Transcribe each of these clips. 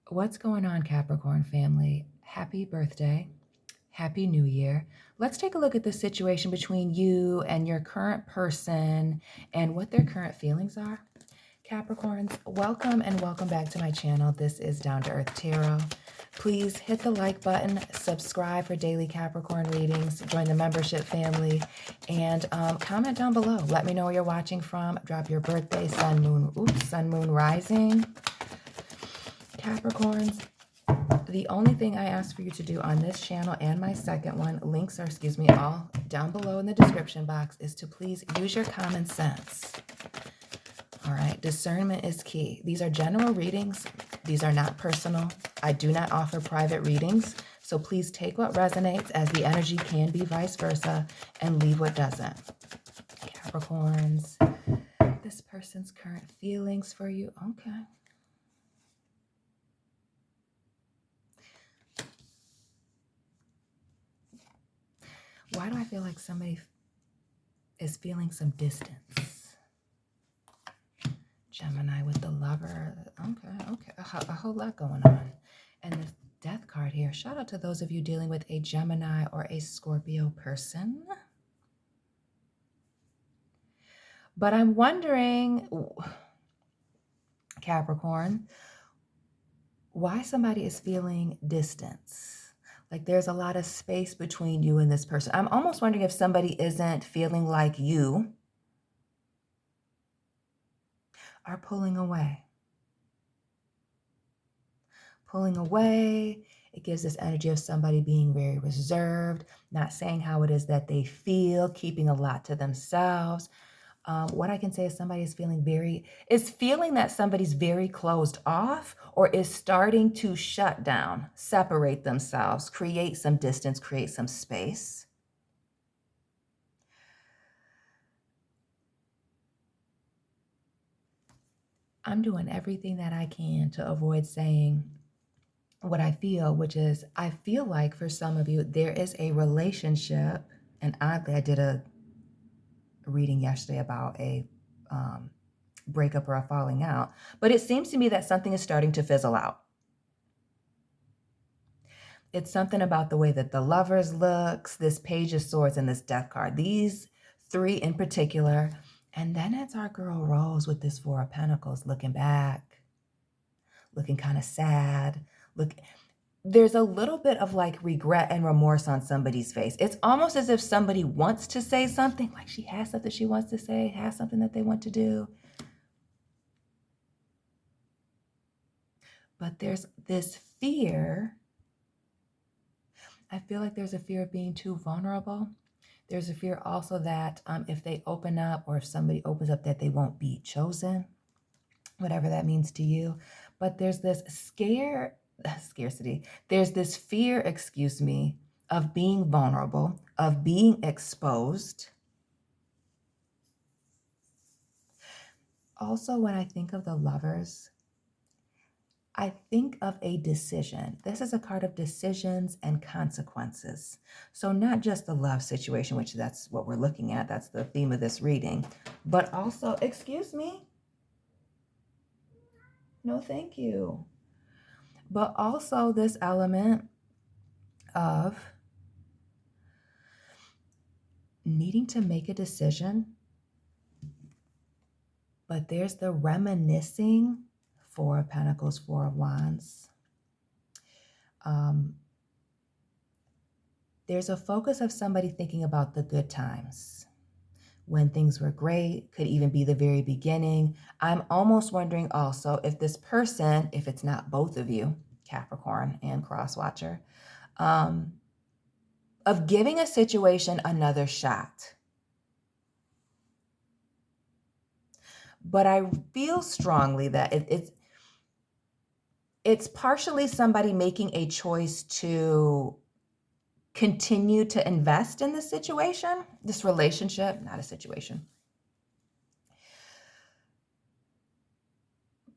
What's going on, Capricorn family? Happy birthday. Happy New Year. Let's take a look at the situation between you and your current person and what their current feelings are. Capricorns, welcome and welcome back to my channel. This is Down to Earth Tarot. Please hit the like button, subscribe for daily Capricorn readings, join the membership family, and comment down below. Let me know where you're watching from. Drop your birthday, sun, moon, rising. Capricorns, the only thing I ask for you to do on this channel and my second one, links are, all down below in the description box, is to please use your common sense. All right, discernment is key. These are general readings. These are not personal. I do not offer private readings. So please take what resonates, as the energy can be vice versa, and leave what doesn't. Capricorns, this person's current feelings for you. Okay. Why do I feel like somebody is feeling some distance? Gemini with the lover. Okay. A whole lot going on. And this death card here. Shout out to those of you dealing with a Gemini or a Scorpio person. But I'm wondering, Capricorn, why somebody is feeling distance. Like there's a lot of space between you and this person. I'm almost wondering if somebody isn't feeling like you are pulling away. Pulling away, it gives this energy of somebody being very reserved, not saying how it is that they feel, keeping a lot to themselves. What I can say is somebody is feeling that somebody's very closed off or is starting to shut down, separate themselves, create some distance, create some space. I'm doing everything that I can to avoid saying what I feel, which is I feel like for some of you, there is a relationship, and oddly, I did a reading yesterday about a breakup or a falling out, but it seems to me that something is starting to fizzle out. It's something about the way that the lovers looks, this Page of Swords and this Death card, these three in particular. And then it's our girl Rose with this Four of Pentacles looking back, looking kind of sad. There's a little bit of like regret and remorse on somebody's face. It's almost as if somebody wants to say something, like she has something she wants to say, has something that they want to do. But there's this fear. I feel like there's a fear of being too vulnerable. There's a fear also that if they open up, or if somebody opens up, that they won't be chosen, whatever that means to you. But there's this scarcity. There's this fear, of being vulnerable, of being exposed. Also, when I think of the lovers, I think of a decision. This is a card of decisions and consequences. So not just the love situation, which that's what we're looking at. That's the theme of this reading. But also, excuse me. No, thank you. But also this element of needing to make a decision. But there's the reminiscing. Four of Pentacles, Four of Wands. There's a focus of somebody thinking about the good times, when things were great, could even be the very beginning. I'm almost wondering also if this person, if it's not both of you, Capricorn and Crosswatcher, of giving a situation another shot. But I feel strongly that it's partially somebody making a choice to continue to invest in this situation, this relationship, not a situation.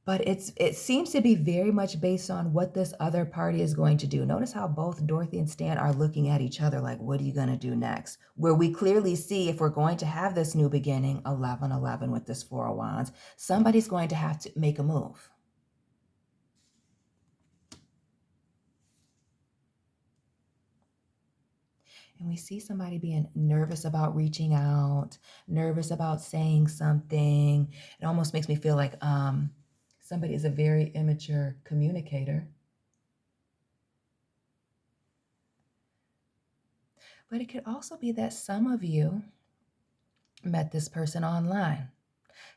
But it seems to be very much based on what this other party is going to do. Notice how both Dorothy and Stan are looking at each other like, what are you going to do next? Where we clearly see, if we're going to have this new beginning, 11-11 with this Four of Wands, somebody's going to have to make a move. And we see somebody being nervous about reaching out, nervous about saying something. It almost makes me feel like somebody is a very immature communicator. But it could also be that some of you met this person online,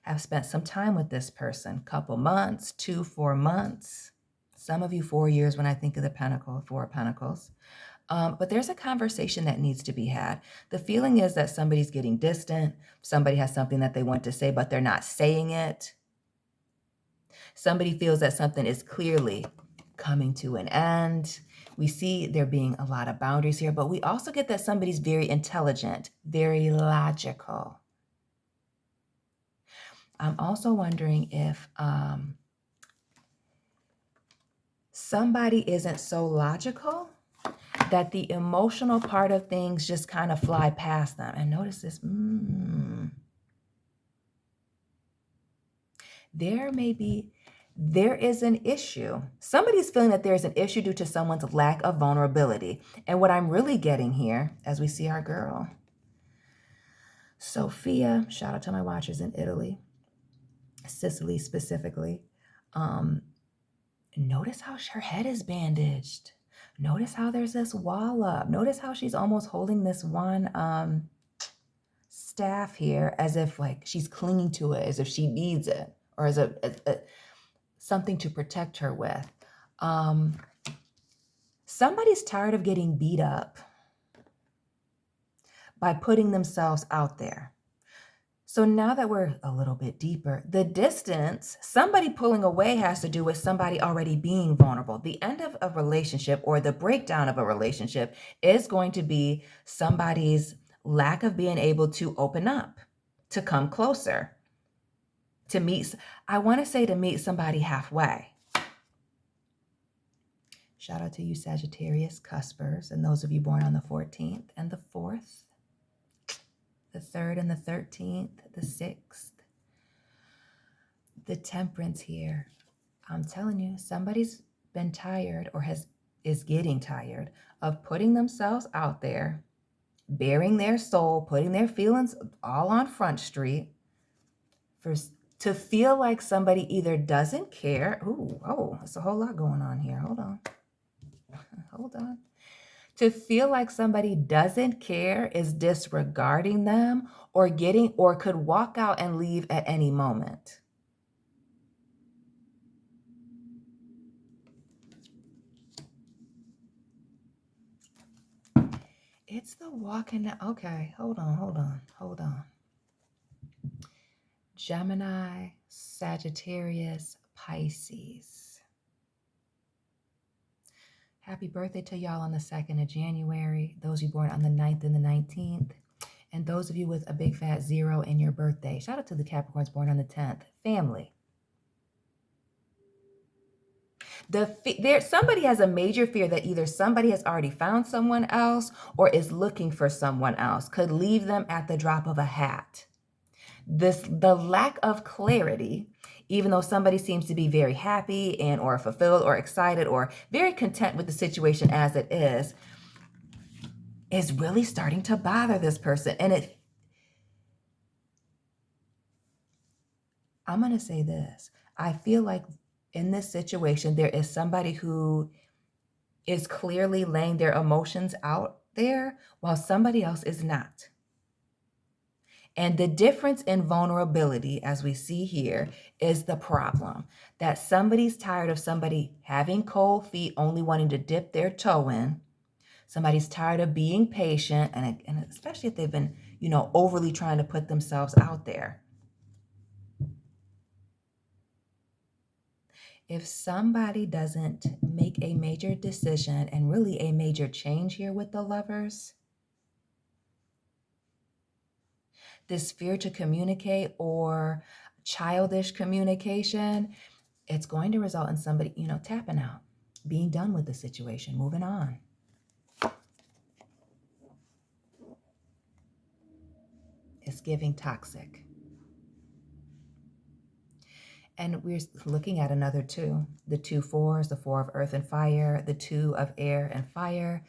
have spent some time with this person, couple months, 2, 4 months, some of you 4 years when I think of the Pentacle, Four of Pentacles. But there's a conversation that needs to be had. The feeling is that somebody's getting distant. Somebody has something that they want to say, but they're not saying it. Somebody feels that something is clearly coming to an end. We see there being a lot of boundaries here, but we also get that somebody's very intelligent, very logical. I'm also wondering if somebody isn't so logical that the emotional part of things just kind of fly past them. And notice this. There is an issue. Somebody's feeling that there's an issue due to someone's lack of vulnerability. And what I'm really getting here, as we see our girl, Sophia, shout out to my watchers in Italy, Sicily specifically. Notice how her head is bandaged. Notice how there's this wall up. Notice how she's almost holding this one staff here as if like she's clinging to it, as if she needs it, or as a something to protect her with. Somebody's tired of getting beat up by putting themselves out there. So now that we're a little bit deeper, the distance, somebody pulling away has to do with somebody already being vulnerable. The end of a relationship or the breakdown of a relationship is going to be somebody's lack of being able to open up, to come closer, to meet, I want to say to meet somebody halfway. Shout out to you Sagittarius cuspers and those of you born on the 14th and the 4th. The 3rd and the 13th, the 6th, the Temperance here. I'm telling you, somebody's been tired or is getting tired of putting themselves out there, bearing their soul, putting their feelings all on Front Street, to feel like somebody either doesn't care. There's a whole lot going on here. Hold on. To feel like somebody doesn't care, is disregarding them, or could walk out and leave at any moment. It's the walking. Okay, hold on. Gemini, Sagittarius, Pisces. Happy birthday to y'all on the 2nd of January. Those of you born on the 9th and the 19th. And those of you with a big fat 0 in your birthday. Shout out to the Capricorns born on the 10th. Family. Somebody has a major fear that either somebody has already found someone else or is looking for someone else, could leave them at the drop of a hat. The lack of clarity, even though somebody seems to be very happy and or fulfilled or excited or very content with the situation as it is really starting to bother this person. And I'm going to say this. I feel like in this situation, there is somebody who is clearly laying their emotions out there while somebody else is not. And the difference in vulnerability, as we see here, is the problem. That somebody's tired of somebody having cold feet, only wanting to dip their toe in. Somebody's tired of being patient, and especially if they've been, overly trying to put themselves out there. If somebody doesn't make a major decision and really a major change here with the Lovers, this fear to communicate or childish communication, it's going to result in somebody, tapping out, being done with the situation, moving on. It's giving toxic. And we're looking at another 2, the 2 fours, the 4 of earth and fire, the 2 of air and fire.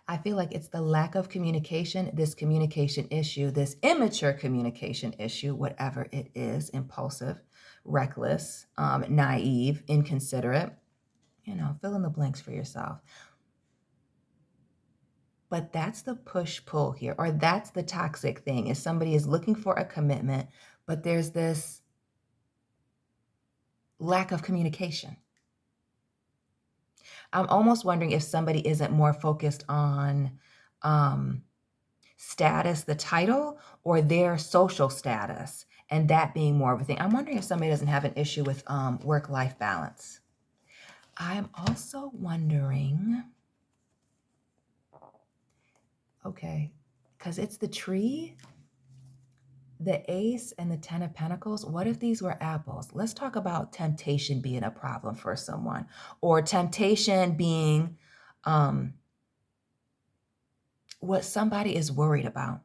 I feel like it's the lack of communication, this communication issue, this immature communication issue, whatever it is, impulsive, reckless, naive, inconsiderate, fill in the blanks for yourself. But that's the push-pull here, or that's the toxic thing, is somebody is looking for a commitment, but there's this lack of communication. I'm almost wondering if somebody isn't more focused on status, the title, or their social status, and that being more of a thing. I'm wondering if somebody doesn't have an issue with work-life balance. I'm also wondering, okay, because it's the tree, the ace, and the 10 of pentacles. What if these were apples? Let's talk about temptation being a problem for someone, or temptation being what somebody is worried about.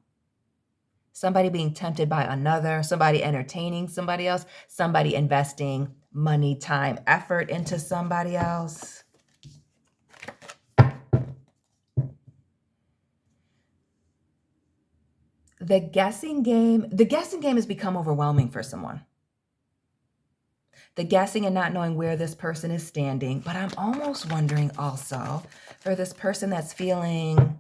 Somebody being tempted by another, somebody entertaining somebody else, somebody investing money, time, effort into somebody else. The guessing game has become overwhelming for someone. The guessing and not knowing where this person is standing. But I'm almost wondering also for this person that's feeling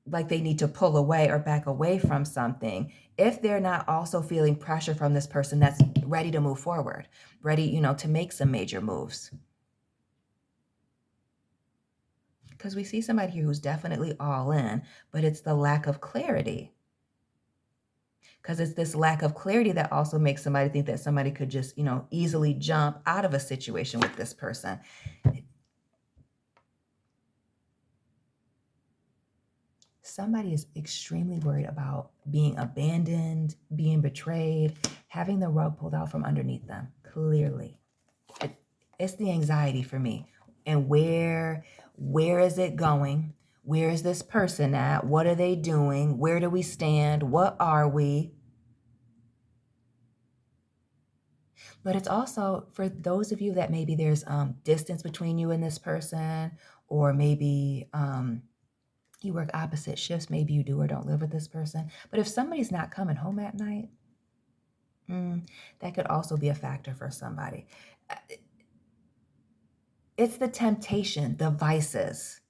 like they need to pull away or back away from something, if they're not also feeling pressure from this person that's ready to move forward, ready, to make some major moves. Because we see somebody here who's definitely all in, but it's the lack of clarity. Because it's this lack of clarity that also makes somebody think that somebody could just, easily jump out of a situation with this person. Somebody is extremely worried about being abandoned, being betrayed, having the rug pulled out from underneath them, clearly. It's the anxiety for me. And where is it going? Where is this person at? What are they doing? Where do we stand? What are we? But it's also for those of you that maybe there's distance between you and this person, or maybe you work opposite shifts. Maybe you do or don't live with this person. But if somebody's not coming home at night, that could also be a factor for somebody. It's the temptation, the vices.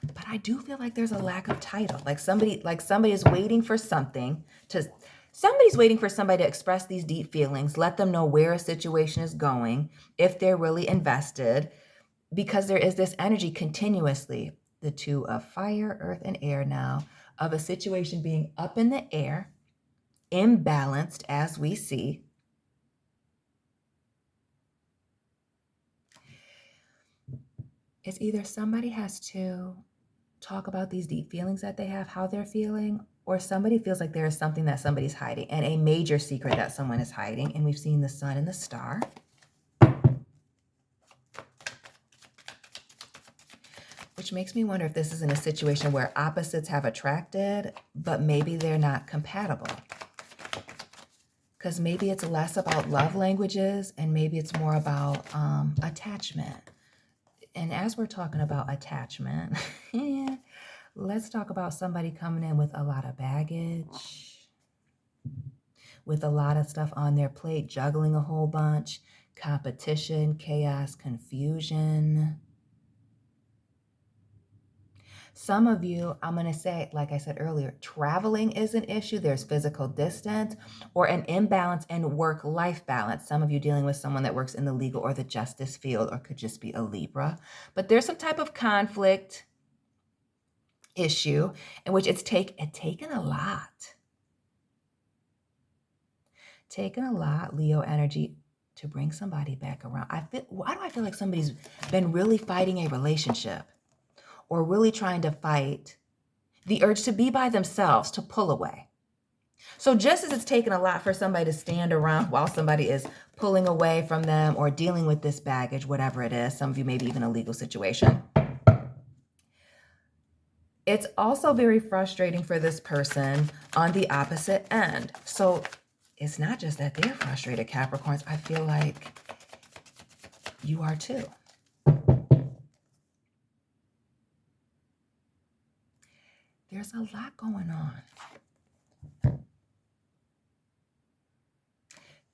But I do feel like there's a lack of title. Like somebody is waiting for somebody to express these deep feelings, let them know where a situation is going, if they're really invested, because there is this energy continuously, the 2 of fire, earth, and air now, of a situation being up in the air, imbalanced as we see. It's either somebody has to talk about these deep feelings that they have, how they're feeling, or somebody feels like there is something that somebody's hiding, and a major secret that someone is hiding. And we've seen the sun and the star. Which makes me wonder if this is in a situation where opposites have attracted, but maybe they're not compatible. Because maybe it's less about love languages and maybe it's more about attachment. And as we're talking about attachment, let's talk about somebody coming in with a lot of baggage, with a lot of stuff on their plate, juggling a whole bunch, competition, chaos, confusion. Some of you, I'm going to say, like I said earlier, traveling is an issue. There's physical distance or an imbalance in work-life balance. Some of you dealing with someone that works in the legal or the justice field, or could just be a Libra. But there's some type of conflict issue in which it's taken a lot. Taken a lot, Leo energy, to bring somebody back around. Why do I feel like somebody's been really fighting a relationship? Or really trying to fight the urge to be by themselves, to pull away. So just as it's taken a lot for somebody to stand around while somebody is pulling away from them or dealing with this baggage, whatever it is, some of you maybe even a legal situation, it's also very frustrating for this person on the opposite end. So it's not just that they're frustrated, Capricorns. I feel like you are too. there's a lot going on.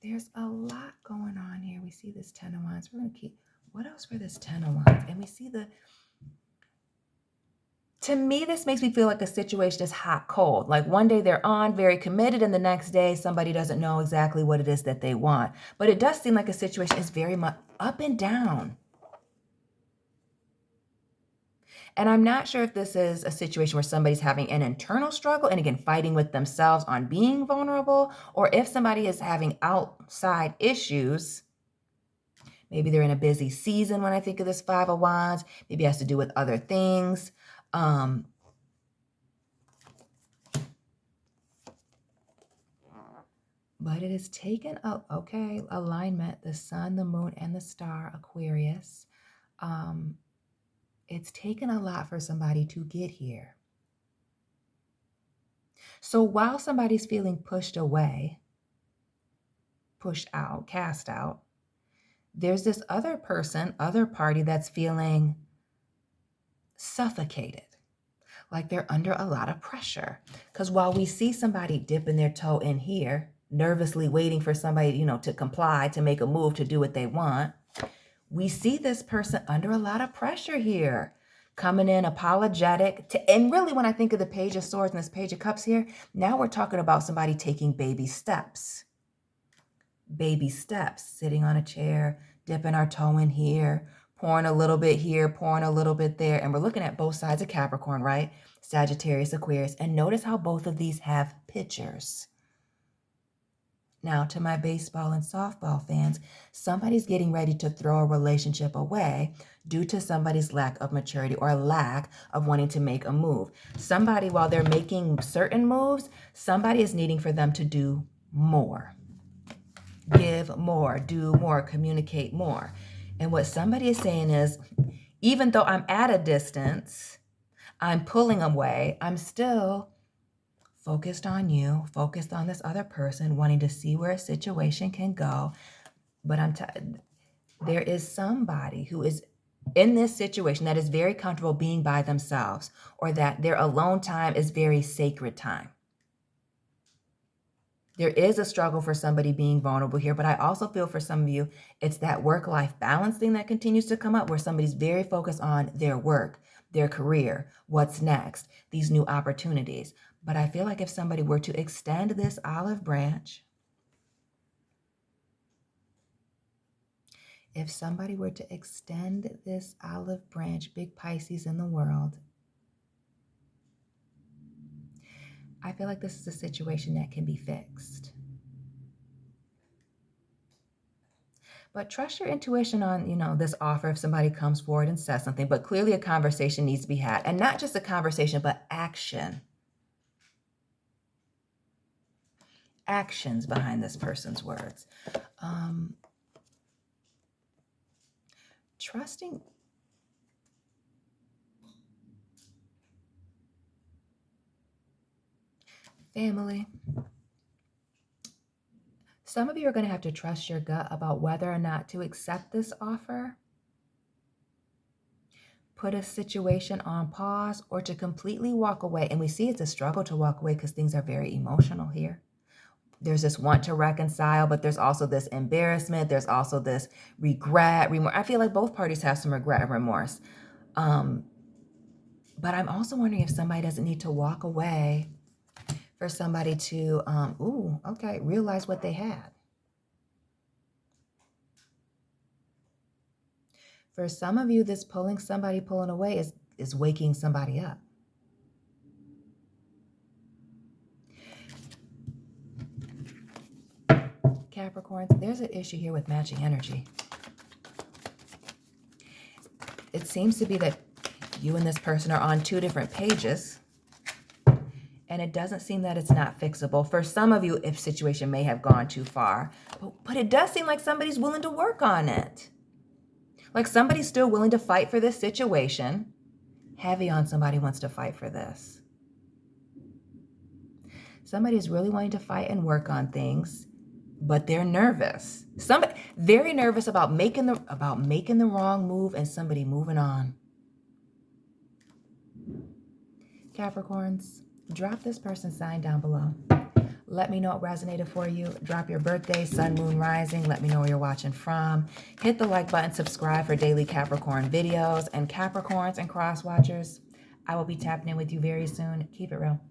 There's a lot going on here. We see this 10 of Wands. We're going to keep, what else for this 10 of Wands? And we see to me, this makes me feel like a situation is hot, cold. Like one day they're on, very committed, and the next day somebody doesn't know exactly what it is that they want. But it does seem like a situation is very much up and down. And I'm not sure if this is a situation where somebody's having an internal struggle and again, fighting with themselves on being vulnerable, or if somebody is having outside issues. Maybe they're in a busy season when I think of this 5 of Wands. Maybe it has to do with other things. But it has taken up, okay, alignment, the sun, the moon, and the star, Aquarius. It's taken a lot for somebody to get here. So while somebody's feeling pushed away, pushed out, cast out, there's this other person, other party that's feeling suffocated, like they're under a lot of pressure. Because while we see somebody dipping their toe in here, nervously waiting for somebody, to comply, to make a move, to do what they want, we see this person under a lot of pressure here, coming in apologetic. And really, when I think of the Page of Swords and this Page of Cups here, now we're talking about somebody taking baby steps. Baby steps, sitting on a chair, dipping our toe in here, pouring a little bit here, pouring a little bit there. And we're looking at both sides of Capricorn, right? Sagittarius, Aquarius. And notice how both of these have pictures. Now, to my baseball and softball fans, somebody's getting ready to throw a relationship away due to somebody's lack of maturity or lack of wanting to make a move. Somebody, while they're making certain moves, somebody is needing for them to do more. Give more, do more, communicate more. And what somebody is saying is, even though I'm at a distance, I'm pulling away, I'm still focused on you, focused on this other person, wanting to see where a situation can go. But there is somebody who is in this situation that is very comfortable being by themselves, or that their alone time is very sacred time. There is a struggle for somebody being vulnerable here, but I also feel for some of you, it's that work-life balance thing that continues to come up, where somebody's very focused on their work, their career, what's next, these new opportunities. But I feel like if somebody were to extend this olive branch, big Pisces in the world, I feel like this is a situation that can be fixed. But trust your intuition on, this offer if somebody comes forward and says something. But clearly a conversation needs to be had. And not just a conversation, but action. Actions behind this person's words. Trusting. Family. Some of you are going to have to trust your gut about whether or not to accept this offer, put a situation on pause, or to completely walk away. And we see it's a struggle to walk away because things are very emotional here. There's this want to reconcile, but there's also this embarrassment. There's also this regret, remorse. I feel like both parties have some regret and remorse. But I'm also wondering if somebody doesn't need to walk away for somebody to, realize what they had. For some of you, this pulling away is waking somebody up. Capricorns, there's an issue here with matching energy. It seems to be that you and this person are on 2 different pages. And it doesn't seem that it's not fixable. For some of you, if situation may have gone too far, but it does seem like somebody's willing to work on it. Like somebody's still willing to fight for this situation. Heavy on somebody wants to fight for this. Somebody is really wanting to fight and work on things, but they're nervous. Somebody very nervous about making the wrong move and somebody moving on. Capricorns, drop this person's sign down below. Let me know what resonated for you. Drop your birthday, sun, moon, rising. Let me know where you're watching from. Hit the like button, subscribe for daily Capricorn videos. And Capricorns and cross watchers, I will be tapping in with you very soon. Keep it real.